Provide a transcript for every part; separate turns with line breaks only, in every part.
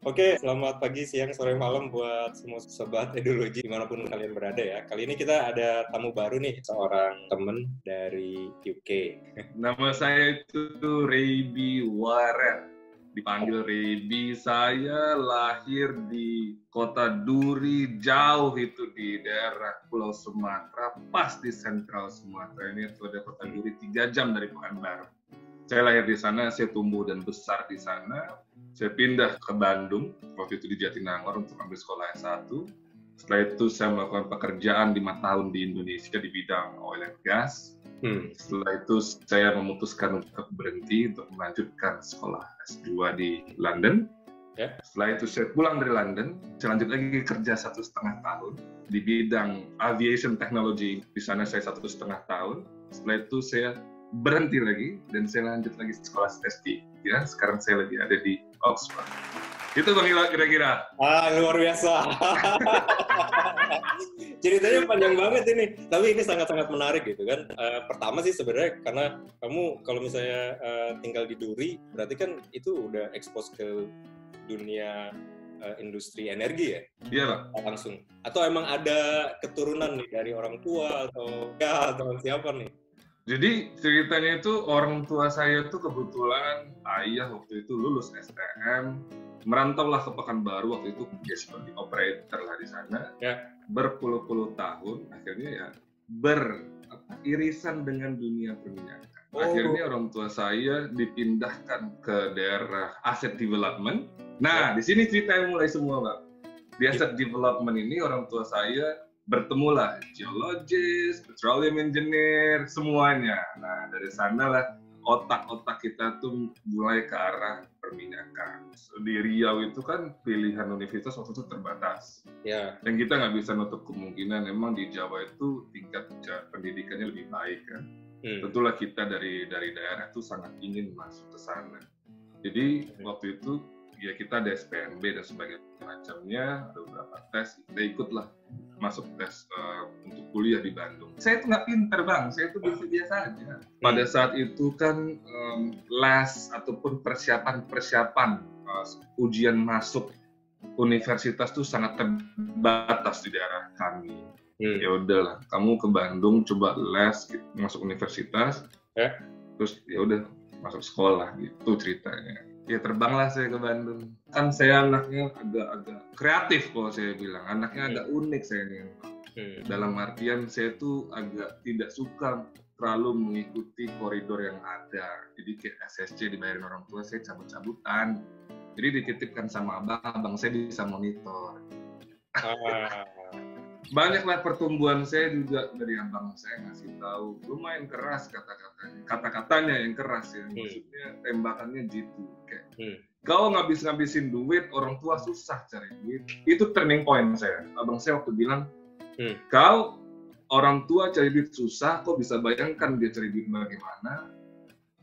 Oke, selamat pagi, siang, sore, malam buat semua sobat Eduluji dimanapun kalian berada ya. Kali ini kita ada tamu baru nih, seorang temen dari UK.
Nama saya itu Rayby Warren, dipanggil Rayby. Saya lahir di kota Duri, jauh itu di daerah Pulau Sumatera, pas di sentral Sumatera. Ini itu ada kota Duri 3 jam dari Pekanbaru. Saya lahir di sana, saya tumbuh dan besar di sana. Saya pindah ke Bandung, waktu itu di Jatinangor untuk ambil sekolah S1. Setelah itu saya melakukan pekerjaan 5 tahun di Indonesia di bidang oil and gas. Setelah itu saya memutuskan untuk berhenti untuk melanjutkan sekolah S2 di London. Setelah itu saya pulang dari London, saya lanjut lagi kerja 1,5 tahun di bidang aviation technology. Di sana saya 1,5 tahun. Setelah itu saya berhenti lagi dan saya lanjut lagi sekolah S3. Ya, sekarang saya lagi ada di Oxford. Itu Bang Ila kira-kira.
Luar biasa. Ceritanya panjang banget ini. Tapi ini sangat-sangat menarik gitu kan. Pertama sih sebenarnya karena kamu kalau misalnya tinggal di Duri, berarti kan itu udah expose ke dunia industri energi ya?
Iya, Pak.
Langsung. Atau emang ada keturunan nih dari orang tua atau siapa nih?
Jadi ceritanya itu orang tua saya tuh kebetulan ayah waktu itu lulus STM, merantaulah ke Pekanbaru waktu itu dia sebagai operator lah di sana. Berpuluh-puluh tahun akhirnya ya beririsan dengan dunia perminyakan. Akhirnya orang tua saya dipindahkan ke daerah asset development. Nah, di sini ceritanya mulai semua, Pak. Di asset development ini orang tua saya bertemulah geologis, petroleum engineer, semuanya. Nah, dari sanalah otak-otak kita tuh mulai ke arah perminyakan. Di Riau itu kan pilihan universitas waktu itu terbatas. Dan kita nggak bisa nutup kemungkinan memang di Jawa itu tingkat pendidikannya lebih baik kan. Tentulah kita dari daerah itu sangat ingin masuk ke sana. Jadi waktu itu ya kita ada SPMB dan sebagainya macamnya, ada beberapa tes, kita ikutlah masuk tes untuk kuliah di Bandung. Saya itu nggak pinter, Bang, saya itu biasa-biasa aja. Pada saat itu kan les ataupun persiapan ujian masuk universitas tuh sangat terbatas di daerah kami. Ya udahlah, kamu ke Bandung coba les gitu, masuk universitas, terus ya udah masuk sekolah gitu ceritanya. Ya terbanglah saya ke Bandung. Kan saya anaknya agak kreatif kalau saya bilang. Anaknya agak unik saya ini. Dalam artian saya tuh agak tidak suka terlalu mengikuti koridor yang ada. Jadi kayak SSC dibayarin orang tua, saya cabut-cabutan. Jadi dititipkan sama abang saya bisa monitor. Banyaklah pertumbuhan saya juga dari abang saya ngasih tahu, lumayan keras kata-katanya yang keras ya, maksudnya tembakannya gitu kayak kau ngabisin duit, orang tua susah cari duit. Itu turning point saya. Abang saya waktu bilang kau orang tua cari duit susah, kau bisa bayangkan dia cari duit bagaimana,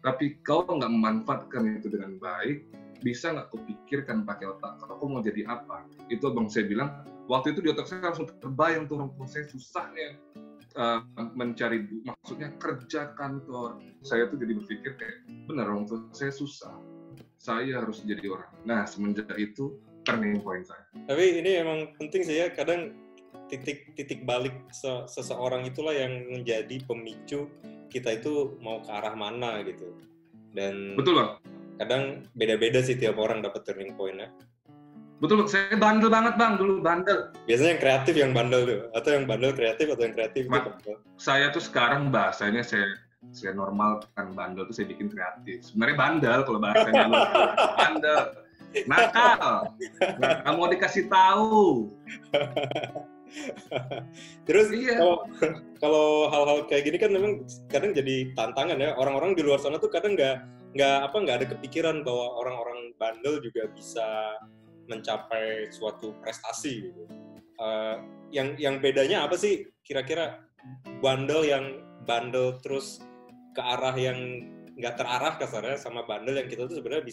tapi kau nggak memanfaatkan itu dengan baik, bisa nggak kau pikirkan pakai otak kau mau jadi apa. Itu abang saya bilang. Waktu itu di otak saya langsung terbayang tuh orang tua saya susahnya mencari, maksudnya kerja kantor. Saya tuh jadi berpikir kayak, benar orang tua saya susah, saya harus jadi orang. Nah, semenjak itu turning point saya.
Tapi ini emang penting sih ya, kadang titik balik seseorang itulah yang menjadi pemicu kita itu mau ke arah mana gitu. Dan
betul, Bang.
Kadang beda-beda sih tiap orang dapat turning point-nya.
Betul, saya bandel banget, Bang, dulu bandel.
Biasanya yang kreatif yang bandel tuh, atau yang bandel kreatif, atau yang kreatif itu bandel?
Saya tuh sekarang bahasanya saya normalkan bandel tuh saya bikin kreatif. Sebenarnya bandel kalau bahasanya bandel, nakal, nggak mau dikasih tahu.
Terus kalau hal-hal kayak gini kan memang kadang jadi tantangan ya. Orang-orang di luar sana tuh kadang nggak ada kepikiran bahwa orang-orang bandel juga bisa mencapai suatu prestasi gitu. Yang bedanya apa sih kira-kira bandel yang bandel terus ke arah yang nggak terarah kasarnya sama bandel yang kita tuh sebenarnya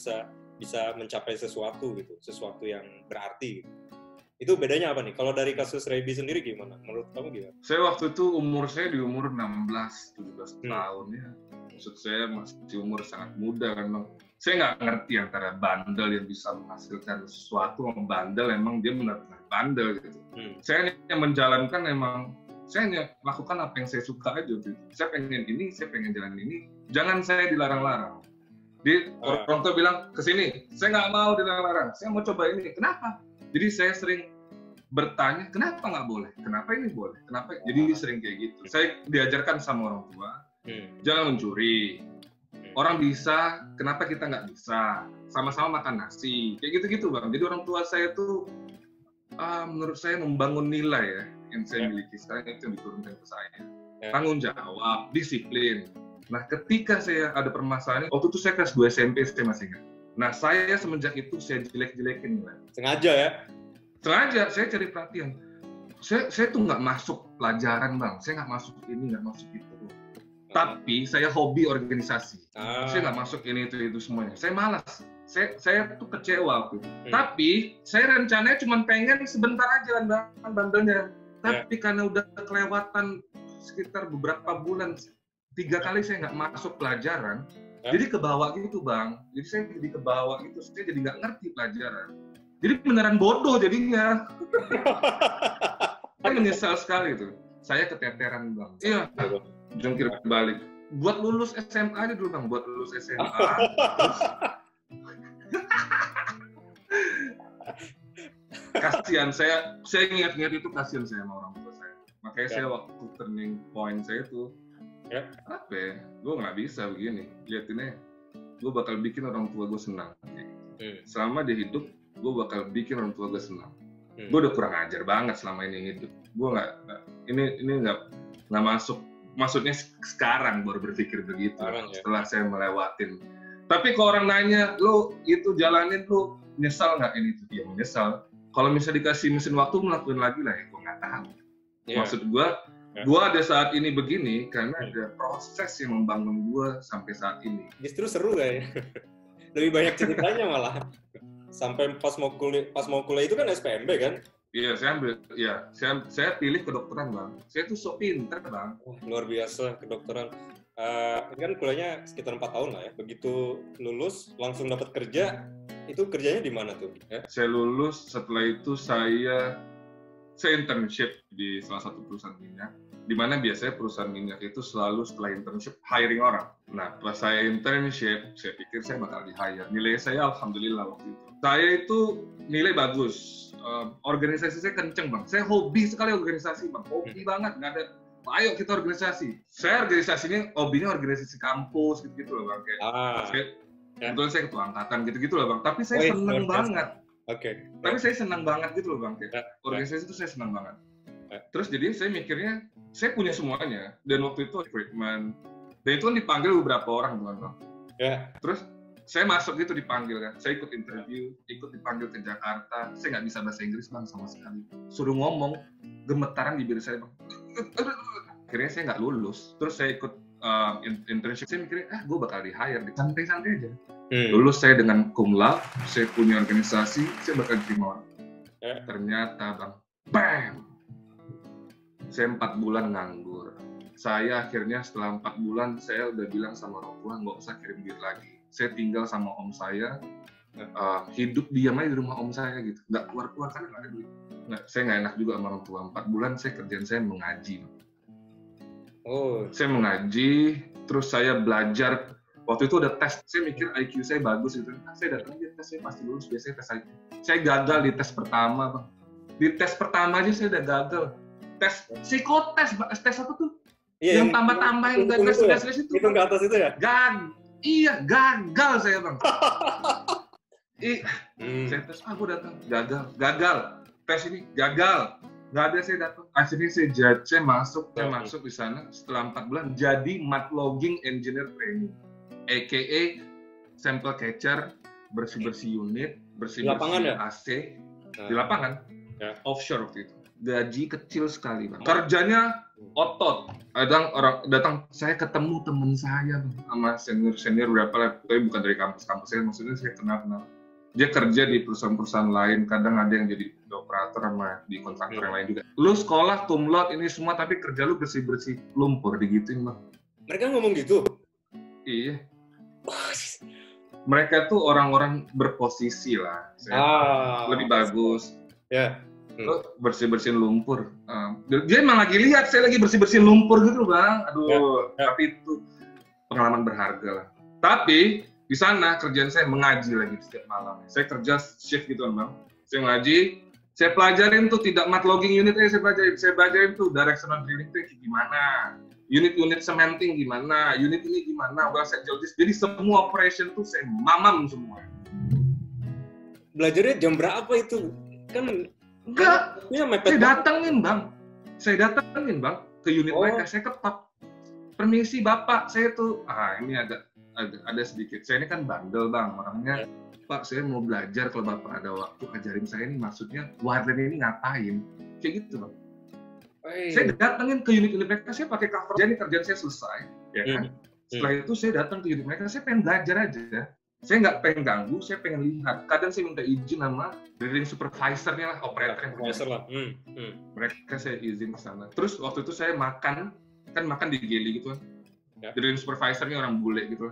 bisa mencapai sesuatu gitu, sesuatu yang berarti gitu. Itu bedanya apa nih? Kalau dari kasus Rayby sendiri gimana? Menurut kamu gimana?
Saya waktu itu saya di umur 16-17 tahun ya. Maksud saya masih umur sangat muda kan, Bang. Saya nggak ngerti antara bandel yang bisa menghasilkan sesuatu sama bandel emang dia benar-benar bandel gitu. Saya hanya menjalankan saya hanya lakukan apa yang saya suka aja gitu. Saya pengen ini, saya pengen jalan ini. Jangan saya dilarang-larang. Orang tua bilang kesini, saya nggak mau dilarang-larang. Saya mau coba ini. Kenapa? Jadi saya sering bertanya, kenapa nggak boleh? Kenapa ini boleh? Kenapa? Jadi sering kayak gitu. Saya diajarkan sama orang tua, jangan mencuri. Orang bisa, kenapa kita nggak bisa? Sama-sama makan nasi. Kayak gitu-gitu, Bang. Jadi orang tua saya tuh, menurut saya membangun nilai ya, yang saya miliki sekarang itu yang diturunkan ke saya. Tanggung jawab, disiplin. Nah, ketika saya ada permasalahan, waktu itu saya kelas 2 SMP, saya masih ingat. Nah, saya semenjak itu saya jelek-jelekin.
Sengaja ya?
Sengaja, saya cari perhatian. Saya tuh nggak masuk pelajaran, Bang. Saya nggak masuk ini, nggak masuk itu. Tapi saya hobi organisasi. Saya nggak masuk ini, itu semuanya. Saya malas. Saya tuh kecewa waktu itu. Tapi, saya rencananya cuma pengen sebentar aja bandelnya. Tapi karena udah kelewatan sekitar beberapa bulan, 3 kali saya nggak masuk pelajaran, jadi kebawa gitu, Bang. Jadi saya jadi kebawa gitu, saya jadi nggak ngerti pelajaran. Jadi beneran bodoh jadinya. Saya menyesal sekali tuh. Saya keteteran, Bang. Iya, jungkir balik. Buat lulus SMA aja dulu, Bang. Buat lulus SMA. Kasihan saya ingat-ingat itu kasihan saya sama orang tua saya. Makanya saya waktu turning point saya tuh, apa ya, gue nggak bisa begini. Lihatinnya, gue bakal bikin orang tua gue senang. Selama dia hidup, gue bakal bikin orang tua gue senang. Gue udah kurang ajar banget selama ini hidup. Gue ini nggak masuk. Maksudnya sekarang baru berpikir begitu. Setelah saya melewatin. Tapi kalau orang nanya, lo itu jalanin, lo nyesal nggak ini itu? Ya menyesal. Kalau misalnya dikasih mesin waktu, melakukan lagi lah ya, gue nggak tahu. Maksud gue ada saat ini begini karena ada proses yang membangun gue sampai saat ini.
Justru seru kayaknya. Lebih banyak ceritanya malah. Sampai pas mau kuliah itu kan SPMB kan?
Iya, saya pilih kedokteran, Bang. Saya tuh sok pinter, Bang.
Luar biasa kedokteran. Kan kuliahnya sekitar 4 tahun lah ya. Begitu lulus langsung dapat kerja. Itu kerjanya di mana tuh?
Saya lulus, setelah itu saya internship di salah satu perusahaan minyak. Di mana biasanya perusahaan minyak itu selalu setelah internship hiring orang. Nah, pas saya internship, saya pikir saya bakal di-hire. Nilai saya alhamdulillah waktu itu. Saya itu nilai bagus. Organisasi saya kenceng, Bang. Saya hobi sekali organisasi, Bang. Hobi banget, nggak ada. Ayo kita organisasi. Saya organisasinya, hobinya organisasi kampus gitu loh, Bang. Kebetulan saya ketua angkatan gitu loh, Bang. Tapi saya seneng banget. Tapi saya senang banget gitu loh, Bang. Organisasi itu saya senang banget. Terus jadi saya mikirnya, saya punya semuanya. Dan waktu itu recruitment. Dan itu kan dipanggil beberapa orang, Bang. Terus saya masuk gitu dipanggil kan. Saya ikut interview, ikut dipanggil ke Jakarta. Saya nggak bisa bahasa Inggris, Bang, sama sekali. Suruh ngomong, gemetaran di bibir saya, Bang. Akhirnya saya nggak lulus. Terus saya ikut internship. Saya mikirnya, gue bakal di-hire. Santai-santai aja. Lulus saya dengan cum laude, saya punya organisasi, saya bakal diterima orang. Ternyata, Bang, bam! Saya 4 bulan nganggur. Saya akhirnya setelah 4 bulan, saya udah bilang sama orang tua, nggak usah kirim duit lagi. Saya tinggal sama om saya, hidup diam aja di rumah om saya gitu. Nggak keluar-keluar karena nggak ada duit. Saya nggak enak juga sama orang tua. 4 bulan kerjaan saya mengaji. Saya mengaji, terus saya belajar. Waktu itu ada tes, saya mikir IQ saya bagus gitu. Saya datang aja tes, saya pasti lulus, biasanya tes IQ. Saya gagal di tes pertama, Bang. Di tes pertama aja saya udah gagal. Tes psikotes, tes apa tuh? Iya, yang tambah-tambah yang gak jelas-jelas itu.
Itu ke atas itu ya?
Iya, gagal saya, Bang. Saya tes, aku datang, gagal. Tes ini, gagal. Nggak ada saya datang. Akhirnya saya masuk di sana setelah 4 bulan jadi mat logging engineer training. AKA sample catcher, bersih-bersih unit, bersih-bersih AC. Di lapangan, offshore waktu itu. Gaji kecil sekali, Bang. Kerjanya otot. Kadang orang datang, saya ketemu teman saya, Bang, sama senior berapa lah, tapi bukan dari kampus-kampus saya, maksudnya saya kenal. Dia kerja di perusahaan-perusahaan lain, kadang ada yang jadi operator sama di kontraktor yang lain juga. Lu sekolah, cum laude, ini semua, tapi kerja lu bersih-bersih lumpur, digituin, Bang.
Mereka ngomong gitu?
Iya. mereka tuh orang-orang berposisi lah. Lebih bagus.
Ya.
Bersih-bersihin lumpur. Dia emang lagi lihat saya lagi bersih-bersihin lumpur gitu Bang. Aduh, tapi itu pengalaman berharga lah. Tapi di sana kerjaan saya mengaji lagi setiap malam. Saya kerja shift gitu Bang. Saya ngaji, saya pelajarin tuh tidak mat logging unit aja saya pelajarin tuh directional drilling itu gimana. Unit-unit cementing gimana, unit ini gimana, well set geologist. Jadi semua operation tuh saya mamam semua.
Belajarnya jam berapa itu? Kan
enggak, saya datangin bang ke unit mereka, saya ketok, permisi bapak, saya tuh, ini ada sedikit, saya ini kan bandel bang, orangnya, Pak saya mau belajar, kalau bapak ada waktu ajarin saya ini maksudnya warden ini ngapain, kayak gitu bang. Saya datangin ke unit mereka, saya pakai cover, jadi kerjaan saya selesai, ya kan. Setelah itu saya datang ke unit mereka, saya pengen belajar aja. Saya nggak pengen ganggu, saya pengen lihat. Kadang saya minta izin sama drilling supervisornya lah, operatornya. Mereka saya izin ke sana. Terus waktu itu saya makan di geli gitu kan. Drilling supervisornya orang bule gitu.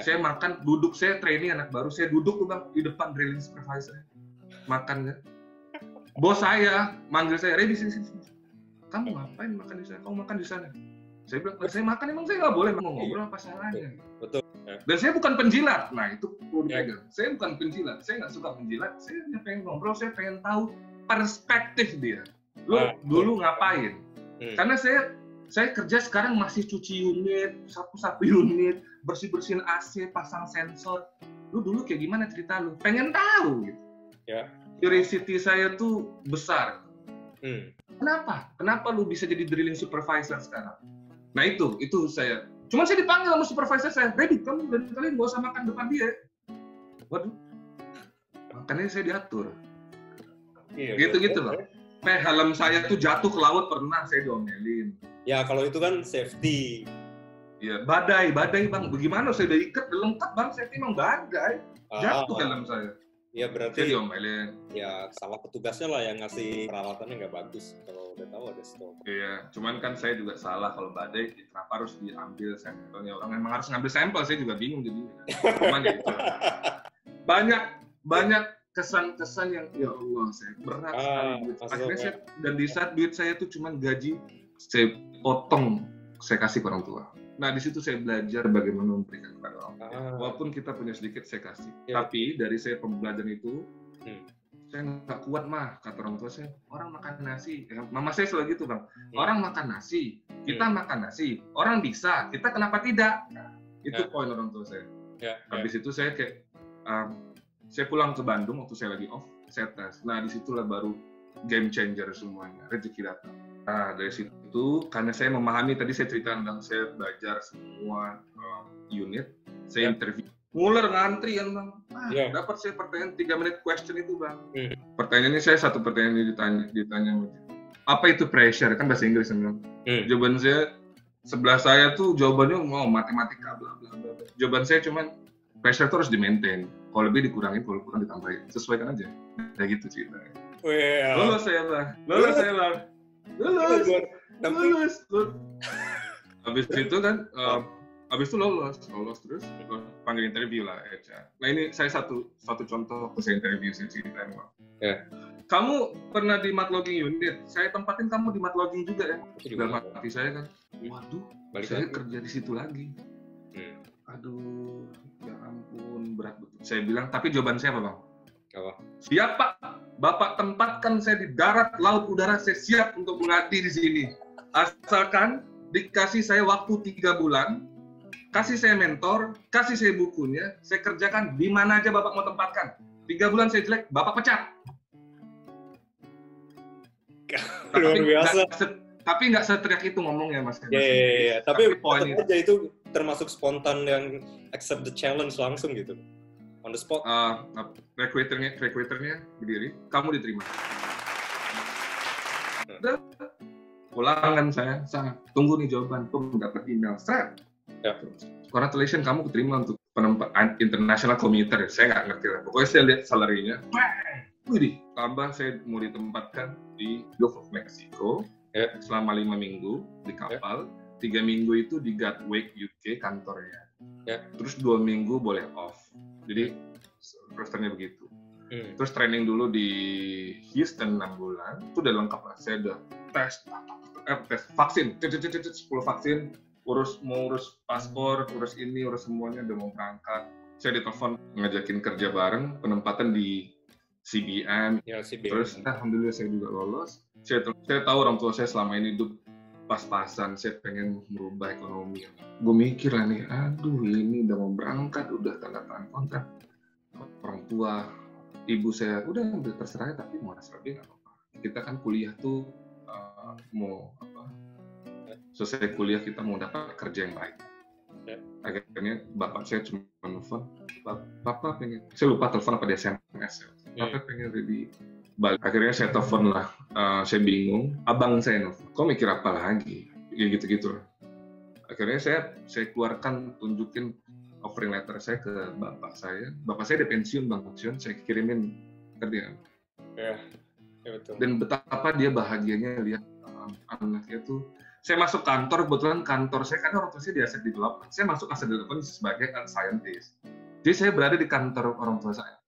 Saya makan, duduk, saya training anak baru, saya duduk tuh bang di depan drilling supervisor. Makan kan. Bos saya manggil saya, Ray di sini. Kamu ngapain makan di sana? Kamu makan di sana. Saya bilang, saya makan emang saya nggak boleh mau ngobrol apa salahnya? Betul. Dan saya bukan penjilat, nah itu perlu dipegang. Saya bukan penjilat, saya nggak suka penjilat. Saya pengen ngobrol, saya pengen tahu perspektif dia. Lo dulu ngapain? Karena saya kerja sekarang masih cuci unit, sapu-sapu unit, bersih-bersihin AC, pasang sensor. Lu dulu kayak gimana cerita lu? Pengen tahu gitu. Curiosity saya tuh besar. Kenapa? Kenapa lu bisa jadi drilling supervisor sekarang? Nah itu saya. Cuman saya dipanggil sama supervisor saya, Ready, kamu dan kalian nggak usah makan depan dia. Waduh, makannya saya diatur. Gitu loh. Helm saya tuh jatuh ke laut pernah saya diomelin.
Ya kalau itu kan safety.
Ya badai bang. Bagaimana saya udah ikat, udah lengkap bang, safety emang badai. Jatuh helm saya.
Ya berarti
saya diomelin.
Ya salah petugasnya lah yang ngasih peralatannya nggak bagus kalau udah tahu ada stop.
Iya, cuman kan saya juga salah kalau badai kenapa harus diambil sampelnya, orang memang harus ngambil sampel, saya juga bingung jadi. Cuman ya itu. Banyak kesan-kesan yang ya Allah saya berat sekali. Akhirnya saya, dan di saat duit saya tuh cuman gaji saya potong, saya kasih ke orang tua. Nah, di situ saya belajar bagaimana memberikan kepada orang tua. Walaupun kita punya sedikit, saya kasih. Tapi dari saya pembelajaran itu, saya nggak kuat mah, kata orang tua saya. Orang makan nasi, mama saya selalu gitu bang. Orang makan nasi, kita makan nasi. Orang bisa, kita kenapa tidak? Nah, itu poin orang tua saya. Habis itu saya kayak, saya pulang ke Bandung waktu saya lagi off, saya tes. Nah, disitulah baru game changer semuanya, rezeki datang. Nah, dari situ, karena saya memahami, tadi saya cerita tentang saya belajar semua unit, saya interview. Nguler ngantri yang bang, dapat saya pertanyaan 3 menit question itu bang. Pertanyaannya saya satu pertanyaan ditanya, apa itu pressure? Kan bahasa Inggris bang. Jawaban saya, sebelah saya tuh jawabannya matematika bla bla bla. Jawaban saya cuman pressure itu harus di-maintain. Kalau lebih dikurangin, kalau kurang ditambahin. Sesuaikan aja. Kayak gitu ceritanya. Lulus saya bang. Lulus. Habis itu kan, habis itu lolos terus panggil interview lah HR. Nah ini saya satu contoh waktu saya interview saya ceritain bang. Kamu pernah di mat logging unit, saya tempatin kamu di mat logging juga ya. Dalam hati saya kan, waduh, saya kerja di situ lagi. Aduh, ya ampun, berat betul. Saya bilang, tapi jawaban saya apa bang?
Apa?
Siap pak, bapak tempatkan saya di darat, laut, udara, saya siap untuk mengabdi di sini. Asalkan dikasih saya waktu 3 bulan, kasih saya mentor, kasih saya bukunya, saya kerjakan di mana aja bapak mau tempatkan. 3 bulan saya jelek, bapak pecat. Tapi nggak seteriak itu ngomongnya mas.
Iya. Tapi poin aja itu termasuk spontan yang accept the challenge langsung gitu, on the spot.
Recruiternya berdiri, kamu diterima. Udah, pulangan saya tunggu nih jawaban, tuh dapat email, congratulations kamu keterima untuk penempatan international commuter. Saya nggak ngerti lah, pokoknya saya lihat salary-nya, wih, tambah saya mau ditempatkan di Gulf of Mexico selama 5 minggu di kapal, 3 minggu itu di Gatwick UK kantornya.
Ya.
Terus 2 minggu boleh off. Jadi rosternya begitu. Terus training dulu di Houston 6 bulan. Itu udah lengkap lah. Saya udah tes vaksin, 10 vaksin, mau urus paspor, urus ini, urus semuanya, udah mau berangkat. Saya ditelepon ngajakin kerja bareng, penempatan di CBN.
Ya, CBN.
Terus alhamdulillah saya juga lolos. Saya tahu orang tua saya selama ini hidup pas-pasan, saya pengen merubah ekonomi. Gue mikir lah nih, aduh ini udah mau berangkat, udah tanda tangan kontrak. Orang tua, ibu saya, udah terserah tapi mau lebih nggak apa-apa. Kita kan kuliah tuh mau apa? Selesai kuliah kita mau dapat kerja yang baik. Akhirnya bapak saya cuma telepon, papa pengen, saya lupa telepon apa di SMS, papa pengen di Bali. Akhirnya saya telepon lah, saya bingung, abang saya nelfon, kok mikir apa lagi, ya gitu-gitu. Akhirnya saya keluarkan, tunjukin offering letter saya ke bapak saya udah pensiun, saya kirimin ke dia.
Ya betul.
Dan betapa dia bahagianya lihat anaknya tuh. Saya masuk kantor, kebetulan kantor saya kan orang tua saya di asset development. Saya masuk asset development sebagai scientist. Jadi saya berada di kantor orang tua saya.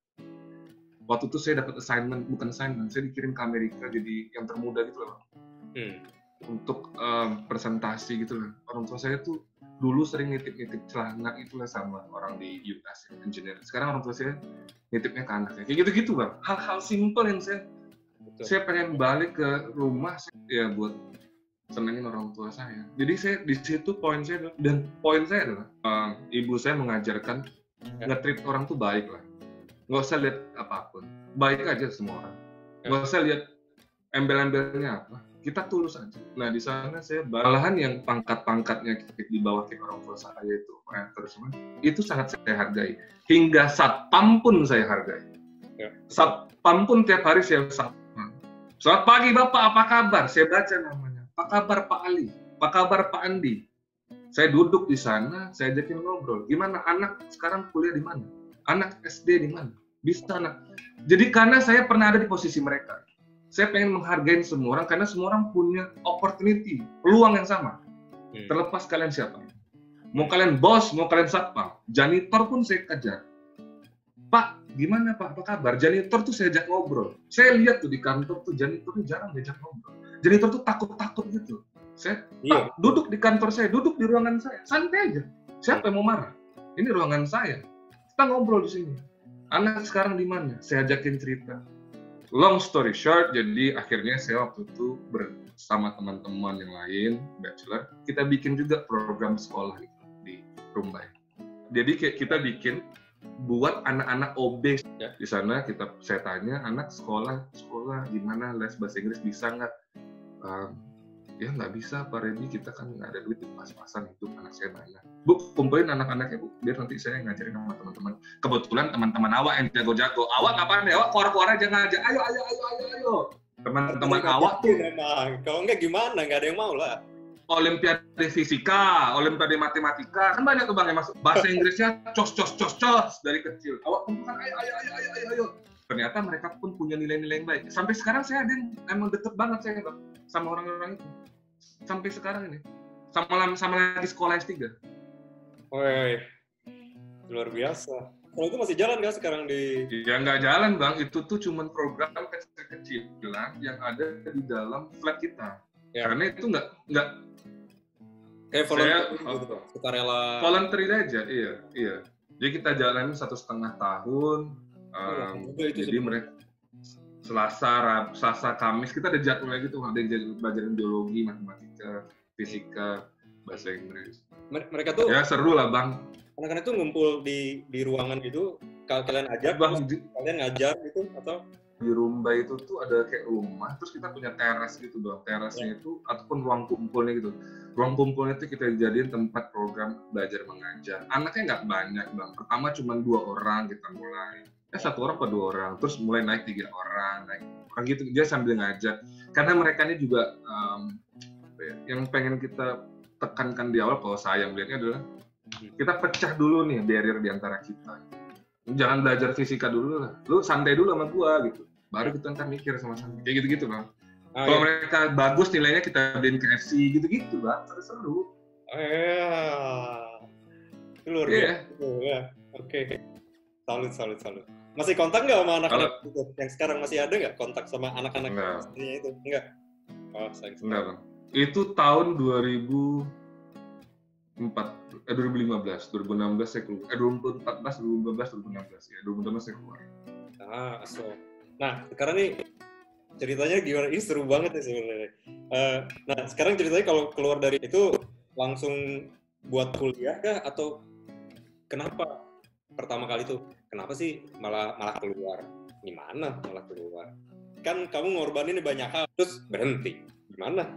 Waktu itu saya dapat bukan assignment, saya dikirim ke Amerika jadi yang termuda gitu loh. Untuk presentasi gitu loh. Orang tua saya tuh dulu sering nitip-nitip celana itulah sama orang di US engineer. Sekarang orang tua saya nitipnya ke anaknya. Kayak gitu-gitu bang. Hal-hal simple yang saya pengen balik ke rumah ya buat senangin orang tua saya. Jadi saya di situ poin saya adalah ibu saya mengajarkan nge-treat orang tuh baik lah. Nggak usah lihat apapun, baik aja semua orang. Nggak usah lihat embel-embelnya apa. Kita tulus aja. Nah di sana saya malahan yang pangkat-pangkatnya di bawah kayak orang tua saya itu sangat saya hargai. Hingga satpam pun saya hargai. Satpam pun tiap hari saya satpam. Selamat pagi Bapak, apa kabar? Saya baca namanya. Apa kabar Pak Ali? Apa kabar Pak Andi? Saya duduk di sana, saya ajakin ngobrol. Gimana anak sekarang kuliah di mana? Anak SD di mana? Bisa anak. Jadi karena saya pernah ada di posisi mereka. Saya pengen menghargai semua orang karena semua orang punya opportunity, peluang yang sama. Terlepas kalian siapa. Mau kalian bos, mau kalian satpam. Janitor pun saya kejar. Pak, gimana Pak? Apa kabar? Janitor tuh saya ajak ngobrol. Saya lihat tuh di kantor tuh janitornya jarang diajak ngobrol. Janitor tuh takut-takut gitu. Saya duduk di kantor saya, duduk di ruangan saya, santai aja. Siapa yang mau marah? Ini ruangan saya. Kita ngobrol di sini. Anak sekarang di mana? Saya ajakin cerita. Long story short, jadi akhirnya saya waktu itu bersama teman-teman yang lain, bachelor, kita bikin juga program sekolah di Rumbai. Jadi kayak kita bikin buat anak-anak OB di sana. Saya tanya anak sekolah gimana, les bahasa Inggris bisa nggak? Ya nggak bisa Pak Redi, kita kan nggak ada duit pas-pasan itu. Anak saya nanya, Bu kumpulin anak-anaknya Bu, biar nanti saya ngajarin sama teman-teman. Kebetulan teman-teman awak yang jago-jago. Awak ngapain ya? Awak keluar-keluar aja ngajak. Ayo. Teman-teman awak tuh
memang. Kalau nggak gimana, nggak ada yang mau lah.
Olimpiade fisika, Olimpiade matematika, kan banyak tuh bang yang masuk. Bahasa Inggrisnya cos dari kecil. Awak kumpulkan ayo. Ternyata mereka pun punya nilai-nilai yang baik. Sampai sekarang saya ada yang emang deket banget saya bang sama orang-orang itu. Sampai sekarang ini. Sama lagi sekolah S3.
Woi, luar biasa. Kalau itu masih jalan nggak sekarang di?
Ya nggak jalan bang. Itu tuh cuman program kecil-kecilan yang ada di dalam flat kita. Ya. Karena itu nggak
kayak sukarela.
Voluntary aja, iya. Jadi kita jalanin 1,5 tahun. Jadi mereka Selasa, Kamis kita ada jadwalnya gitu, ada yang belajarin biologi, matematika, fisika, bahasa Inggris.
Mereka tuh
ya seru lah bang.
Anak-anak itu ngumpul di ruangan gitu, kalian ajar, kalian ngajar gitu atau?
Di Rumbai itu tuh ada kayak rumah, terus kita punya teras gitu dong. Terasnya itu ataupun ruang kumpulnya gitu. Ruang kumpulnya itu kita jadiin tempat program belajar mengajar. Anaknya nggak banyak bang. Pertama cuma 2 orang kita mulai. 1 orang atau 2 orang, terus mulai naik 3 orang, gitu dia sambil ngajar. Karena mereka ini juga yang pengen kita tekankan di awal, kalau saya melihatnya adalah kita pecah dulu nih barrier di antara kita. Jangan belajar fisika dulu lah, lu santai dulu sama gua gitu, baru kita ntar mikir sama-sama kayak gitu-gitu bang. Kalau mereka bagus nilainya kita beliin KFC gitu-gitu bang, seru-seru.
Luar
Iya.
biasa. Ya. Oke. Salut. Masih kontak nggak sama anak-anak itu? Yang sekarang masih ada nggak kontak sama anak-anak istrinya itu? Enggak. Oh, sayang sekali.
Enggak, Bang. Itu tahun 2015, 2016 saya keluar. 2014, 2015, 2016 ya. 2016 saya keluar.
So. Nah, sekarang nih ceritanya gimana? Ini seru banget nih sebenarnya. Nah, sekarang ceritanya kalau keluar dari itu langsung buat kuliah kah atau kenapa pertama kali tuh? Kenapa sih malah keluar? Gimana malah keluar? Kan kamu ngorbanin banyak hal terus berhenti. Gimana?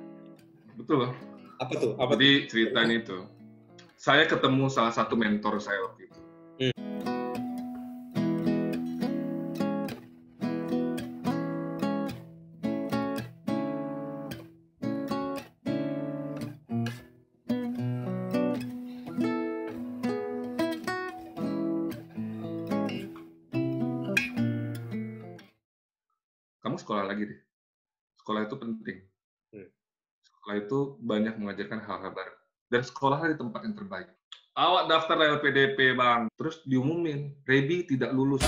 Betul, Bang.
Apa tuh?
Jadi ceritanya itu, saya ketemu salah satu mentor saya waktu itu. Kamu sekolah lagi deh. Sekolah itu penting. Sekolah itu banyak mengajarkan hal-hal baru. Dan sekolahlah di tempat yang terbaik. Awak daftar lewat PDP, Bang. Terus diumumin, Rebi tidak lulus.